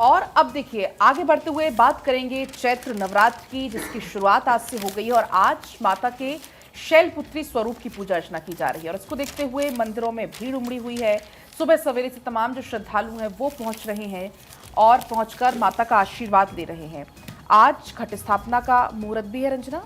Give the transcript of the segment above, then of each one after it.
और अब देखिए आगे बढ़ते हुए बात करेंगे चैत्र नवरात्र की, जिसकी शुरुआत आज से हो गई है और आज माता के शैलपुत्री स्वरूप की पूजा अर्चना की जा रही है और इसको देखते हुए मंदिरों में भीड़ उमड़ी हुई है। सुबह सवेरे से तमाम जो श्रद्धालु हैं वो पहुंच रहे हैं और पहुंचकर माता का आशीर्वाद ले रहे हैं। आज घट स्थापना का मुहूर्त भी है। रंजना,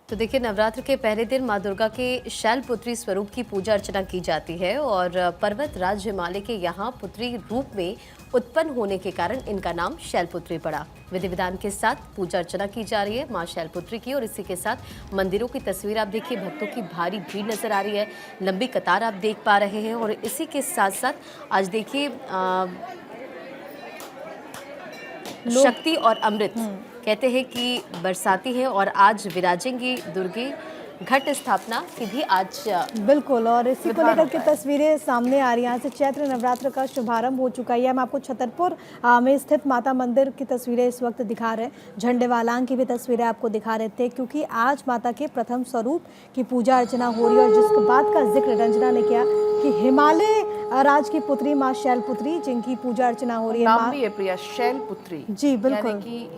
तो देखिए, नवरात्र के पहले दिन मां दुर्गा के शैलपुत्री स्वरूप की पूजा अर्चना की जाती है और पर्वत राज हिमालय के यहाँ पुत्री रूप में उत्पन्न होने के कारण इनका नाम शैलपुत्री पड़ा। विधि विधान के साथ पूजा अर्चना की जा रही है मां शैलपुत्री की और इसी के साथ मंदिरों की तस्वीर आप देखिए, भक्तों की भारी भीड़ नजर आ रही है, लंबी कतार आप देख पा रहे हैं। और इसी के साथ साथ आज देखिए शक्ति और अमृत कहते हैं कि बरसाती है और आज विराजेंगी दुर्गे। घट स्थापना की भी आज बिल्कुल, और इसी को लेकर के तस्वीरें सामने आ रही हैं। यहाँ से चैत्र नवरात्र का शुभारंभ हो चुका है। हम आपको छतरपुर में स्थित माता मंदिर की तस्वीरें इस वक्त दिखा रहे हैं, झंडे वालांग की भी तस्वीरें आपको दिखा रहे थे, क्योंकि आज माता के प्रथम स्वरूप की पूजा अर्चना हो रही है। और जिस बात का जिक्र रंजना ने किया कि हिमालय राज की पुत्री माँ शैलपुत्री, जिनकी पूजा अर्चना हो रही है। नाम भी है प्रिया, शैलपुत्री। जी बिल्कुल, यानी कि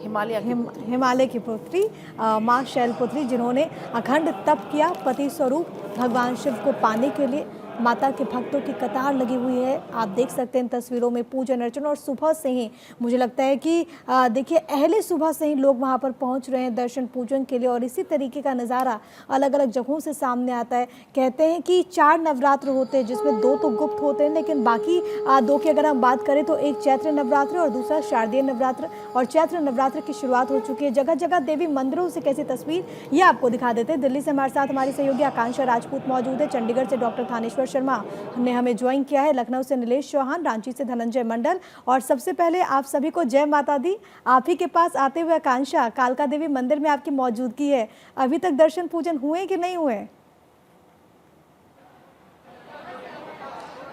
हिमालय की पुत्री माँ शैलपुत्री, जिन्होंने अखंड तप किया पति स्वरूप भगवान शिव को पाने के लिए। माता के भक्तों की कतार लगी हुई है, आप देख सकते हैं इन तस्वीरों में पूजन अर्चना। और सुबह से ही मुझे लगता है कि देखिए अहले सुबह से ही लोग वहां पर पहुंच रहे हैं दर्शन पूजन के लिए। और इसी तरीके का नज़ारा अलग अलग जगहों से सामने आता है। कहते हैं कि 4 नवरात्र होते हैं, जिसमें 2 तो गुप्त होते हैं, लेकिन बाकी 2 की अगर हम बात करें तो एक चैत्र नवरात्र और दूसरा शारदीय नवरात्र। और चैत्र नवरात्र की शुरुआत हो चुकी है। जगह जगह देवी मंदिरों से कैसी तस्वीर ये आपको दिखा देते हैं। दिल्ली से हमारे साथ हमारी सहयोगी आकांक्षा राजपूत मौजूद है, चंडीगढ़ से डॉक्टर थानेश्वर शर्मा ने हमें ज्वाइन किया है, लखनऊ से नीलेश चौहान, रांची से धनंजय मंडल। और सबसे पहले आप सभी को जय माता दी। आप ही के पास आते हुए आकांक्षा, कालका देवी मंदिर में आपकी मौजूदगी है, अभी तक दर्शन पूजन हुए कि नहीं हुए?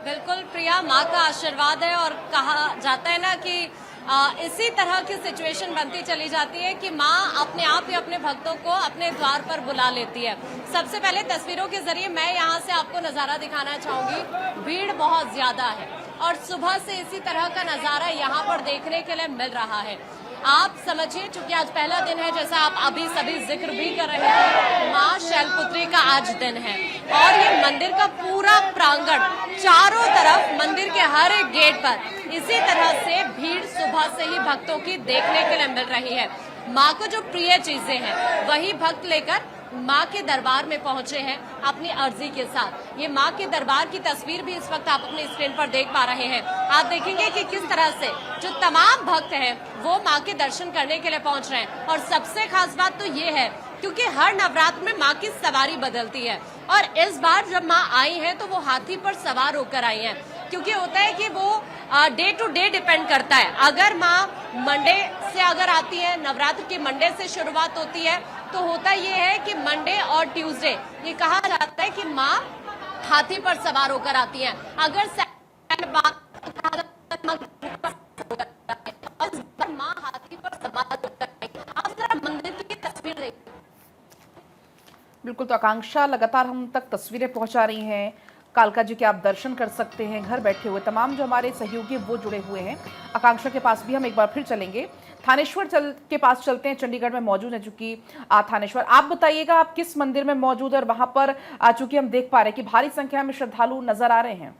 बिल्कुल प्रिया, माँ का आशीर्वाद है और कहा जाता है ना कि इसी तरह की सिचुएशन बनती चली जाती है कि माँ अपने आप ही अपने भक्तों को अपने द्वार पर बुला लेती है। सबसे पहले तस्वीरों के जरिए मैं यहाँ से आपको नज़ारा दिखाना चाहूंगी। भीड़ बहुत ज्यादा है और सुबह से इसी तरह का नज़ारा यहाँ पर देखने के लिए मिल रहा है। आप समझिए, चूंकि आज पहला दिन है, जैसा आप अभी सभी जिक्र भी कर रहे हैं, माँ शैलपुत्री का आज दिन है और ये मंदिर का पूरा प्रांगण चारों तरफ मंदिर के हर एक गेट पर इसी तरह से भीड़ सुबह से ही भक्तों की देखने के लिए मिल रही है। माँ को जो प्रिय चीजें हैं वही भक्त लेकर माँ के दरबार में पहुंचे हैं अपनी अर्जी के साथ। ये माँ के दरबार की तस्वीर भी इस वक्त आप अपनी स्क्रीन पर देख पा रहे हैं। आप देखेंगे कि किस तरह से जो तमाम भक्त हैं वो माँ के दर्शन करने के लिए पहुंच रहे हैं। और सबसे खास बात तो ये है क्योंकि हर नवरात्र में माँ की सवारी बदलती है और इस बार जब माँ आई है तो वो हाथी पर सवार होकर आई है, क्योंकि होता है कि वो डे टू डे डिपेंड करता है। अगर माँ मंडे से अगर आती है, नवरात्र की मंडे से शुरुआत होती है, तो होता ये है कि मंडे और ट्यूसडे ये कहा जाता है कि माँ हाथी पर सवार होकर आती है। अगर माँ हाथी पर सवार होकर आई। आप जरा मंदिर की तस्वीर देखिए। बिल्कुल, तो आकांक्षा लगातार हम तक तस्वीरें पहुंचा रही हैं। कालका जी के आप दर्शन कर सकते हैं घर बैठे हुए। तमाम जो हमारे सहयोगी वो जुड़े हुए हैं। आकांक्षा के पास भी हम एक बार फिर चलेंगे, थानेश्वर के पास चलते हैं, चंडीगढ़ में मौजूद है चूंकि थानेश्वर। आप बताइएगा आप किस मंदिर में मौजूद है और वहां पर चूंकि हम देख पा रहे हैं कि भारी संख्या में श्रद्धालु नजर आ रहे हैं।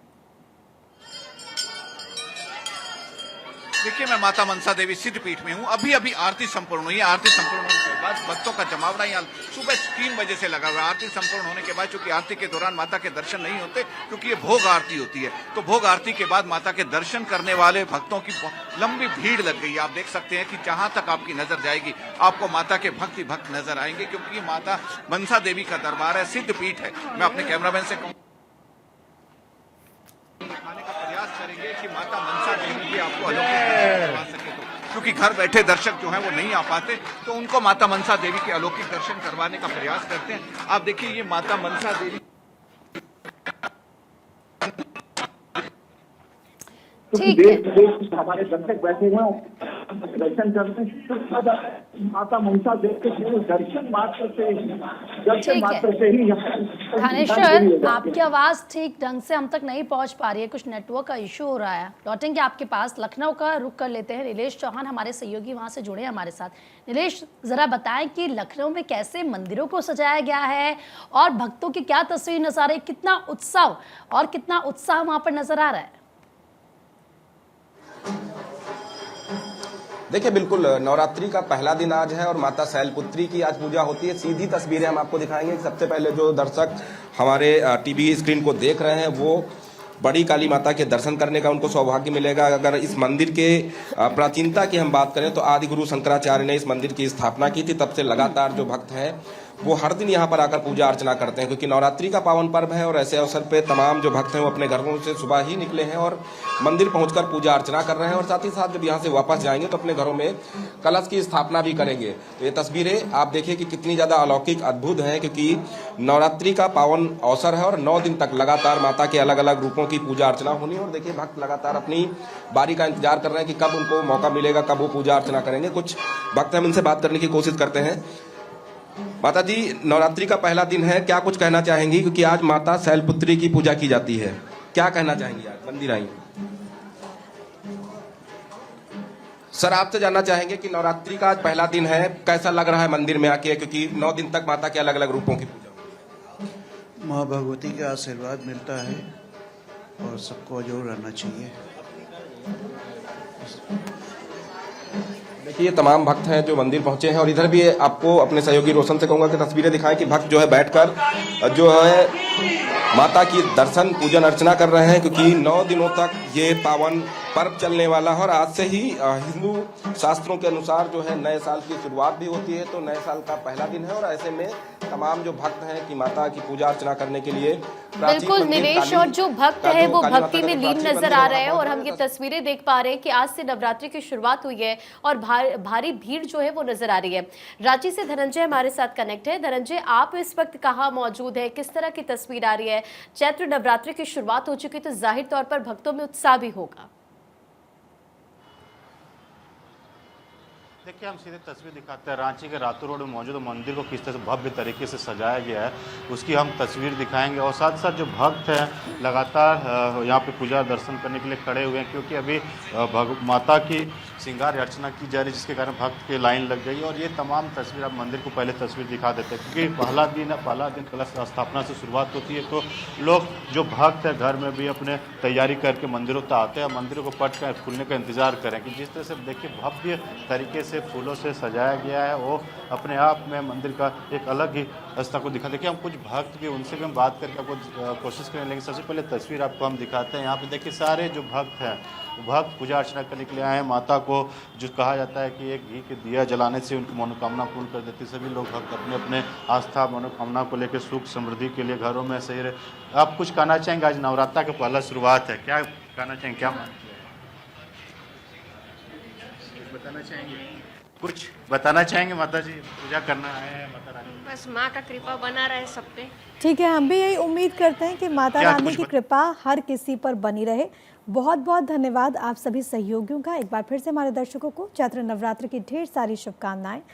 देखिए, मैं माता मनसा देवी सिद्धपीठ में हूँ। अभी अभी आरती संपूर्ण हुई है। आरती संपूर्ण होने के बाद भक्तों का जमावड़ा यहाँ सुबह 3 बजे से लगा हुआ है। आरती संपूर्ण होने के बाद चूंकि आरती के दौरान माता के दर्शन नहीं होते क्योंकि ये भोग आरती होती है, तो भोग आरती के बाद माता के दर्शन करने वाले भक्तों की लंबी भीड़ लग गई है। आप देख सकते हैं कि जहां तक आपकी नजर जाएगी आपको माता के भक्त ही भक्त नजर आएंगे, क्योंकि ये माता मनसा देवी का दरबार है, सिद्धपीठ है। मैं अपने कैमरामैन से कहूँ दिखाने का प्रयास करेंगे कि माता मनसा देवी भी आपको अलौकिक करवा सके, तो क्योंकि घर बैठे दर्शक जो हैं वो नहीं आ पाते, तो उनको माता मनसा देवी के अलौकिक दर्शन करवाने का प्रयास करते हैं। आप देखिए, ये माता मनसा देवी। क्योंकि ठीक है। देश विदेश से हमारे दर्शक बैठे हैं दर्शन करते हैं। तो माता ममता देव के केवल दर्शन मात्र से ही थानेश्वर, आपकी आवाज ठीक ढंग से हम तक नहीं पहुंच पा रही है, कुछ नेटवर्क का इशू हो रहा है। लौटेंगे आपके पास, लखनऊ का रुख कर लेते हैं। नीलेश चौहान हमारे सहयोगी वहां से जुड़े हैं हमारे साथ। नीलेश, जरा बताएं कि लखनऊ में कैसे मंदिरों को सजाया गया है और भक्तों की क्या तस्वीर नजर आ रही है, कितना उत्साह वहां पर नजर आ रहा है? देखिए, बिल्कुल नवरात्रि का पहला दिन आज है और माता शैलपुत्री की आज पूजा होती है। सीधी तस्वीरें हम आपको दिखाएंगे। सबसे पहले जो दर्शक हमारे टीवी स्क्रीन को देख रहे हैं वो बड़ी काली माता के दर्शन करने का उनको सौभाग्य मिलेगा। अगर इस मंदिर के प्राचीनता की हम बात करें तो आदि गुरु शंकराचार्य ने इस मंदिर की स्थापना की थी। तब से लगातार जो भक्त हैं वो हर दिन यहाँ पर आकर पूजा अर्चना करते हैं, क्योंकि नवरात्रि का पावन पर्व है और ऐसे अवसर पे तमाम जो भक्त हैं वो अपने घरों से सुबह ही निकले हैं और मंदिर पहुंचकर पूजा अर्चना कर रहे हैं और साथ ही साथ जब यहाँ से वापस जाएंगे तो अपने घरों में कलश की स्थापना भी करेंगे। तो ये तस्वीरें आप देखिए कि कितनी ज़्यादा अलौकिक अद्भुत हैं, क्योंकि नवरात्रि का पावन अवसर है और 9 दिन तक लगातार माता के अलग अलग रूपों की पूजा अर्चना होनी है। और देखिए, भक्त लगातार अपनी बारी का इंतजार कर रहे हैं कि कब उनको मौका मिलेगा, कब वो पूजा अर्चना करेंगे। कुछ भक्त हम इनसे बात करने की कोशिश करते हैं। माता जी, नवरात्रि का पहला दिन है, क्या कुछ कहना चाहेंगी? क्योंकि आज माता शैलपुत्री की पूजा की जाती है, क्या कहना चाहेंगी? आज मंदिर आई सर, आपसे जानना चाहेंगे कि नवरात्रि का आज पहला दिन है, कैसा लग रहा है मंदिर में आके, क्योंकि 9 दिन तक माता के अलग अलग रूपों की पूजा। माँ भगवती का आशीर्वाद मिलता है और सबको जरूर रहना चाहिए। देखिए, तमाम भक्त हैं जो मंदिर पहुंचे हैं और इधर भी आपको अपने सहयोगी रोशन से कहूंगा कि तस्वीरें दिखाएं कि भक्त जो है बैठकर जो है माता की दर्शन पूजन अर्चना कर रहे हैं, क्योंकि 9 दिनों तक ये पावन पर्व चलने वाला है और आज से ही हिंदू शास्त्रों के अनुसार जो है नए साल की शुरुआत भी होती है। तो नए साल का पहला दिन है और ऐसे में तमाम जो भक्त हैं कि माता की पूजा अर्चना करने के लिए बिल्कुल नीलेश, और जो भक्त है वो भक्ति में लीन नजर आ रहे हैं और हम ये तस्वीरें देख पा रहे हैं कि आज से नवरात्रि की शुरुआत हुई है और भारी भीड़ जो है वो नजर आ रही है। रांची से धनंजय हमारे साथ कनेक्ट है। धनंजय, आप इस वक्त कहाँ मौजूद है, किस तरह की तस्वीर आ रही है? चैत्र नवरात्रि की शुरुआत हो चुकी तो जाहिर तौर पर भक्तों में उत्साह भी होगा। देखिए, हम सीधे तस्वीर दिखाते हैं रांची के रातू रोड में मौजूद मंदिर को किस तरह से भव्य तरीके से सजाया गया है, उसकी हम तस्वीर दिखाएंगे। और साथ साथ जो भक्त हैं लगातार यहाँ पे पूजा दर्शन करने के लिए खड़े हुए हैं, क्योंकि अभी माता की श्रृंगार अर्चना की जा रही है, जिसके कारण भक्त की लाइन लग गई। और ये तमाम तस्वीर आप मंदिर को पहले तस्वीर दिखा देते हैं, क्योंकि पहला दिन कलश स्थापना से शुरुआत होती है। तो लोग जो भक्त है घर में भी अपने तैयारी करके मंदिरों तक आते हैं, मंदिरों को पट कर खुलने का इंतजार करें। कि जिस तरह से देखिए भव्य तरीके से फूलों से सजाया गया है, वो अपने आप में मंदिर का एक अलग ही अवस्था को दिखा। देखिए, हम कुछ भक्त भी उनसे भी हम बात करके आपको कोशिश करें, लेकिन सबसे पहले तस्वीर आपको हम दिखाते हैं। यहाँ पे देखिए सारे जो भक्त हैं भक्त पूजा अर्चना करने के लिए आए हैं। माता को जो कहा जाता है कि एक घी के दिया जलाने से उनकी मनोकामना पूर्ण कर देती है। सभी लोग भक्त अपने अपने आस्था मनोकामना को लेकर सुख समृद्धि के लिए घरों में सही रहे। आप कुछ कहना चाहेंगे? आज नवरात्र का पहला शुरुआत है, क्या कहना चाहेंगे, क्या मानते हैं? बताना चाहेंगे, कुछ बताना चाहेंगे? माता जी पूजा करना है, माता रानी बस माँ का कृपा बना रहे सब पे। ठीक है, हम भी यही उम्मीद करते हैं कि माता रानी की कृपा हर किसी पर बनी रहे। बहुत बहुत धन्यवाद आप सभी सहयोगियों का। एक बार फिर से हमारे दर्शकों को चैत्र नवरात्र की ढेर सारी शुभकामनाएं।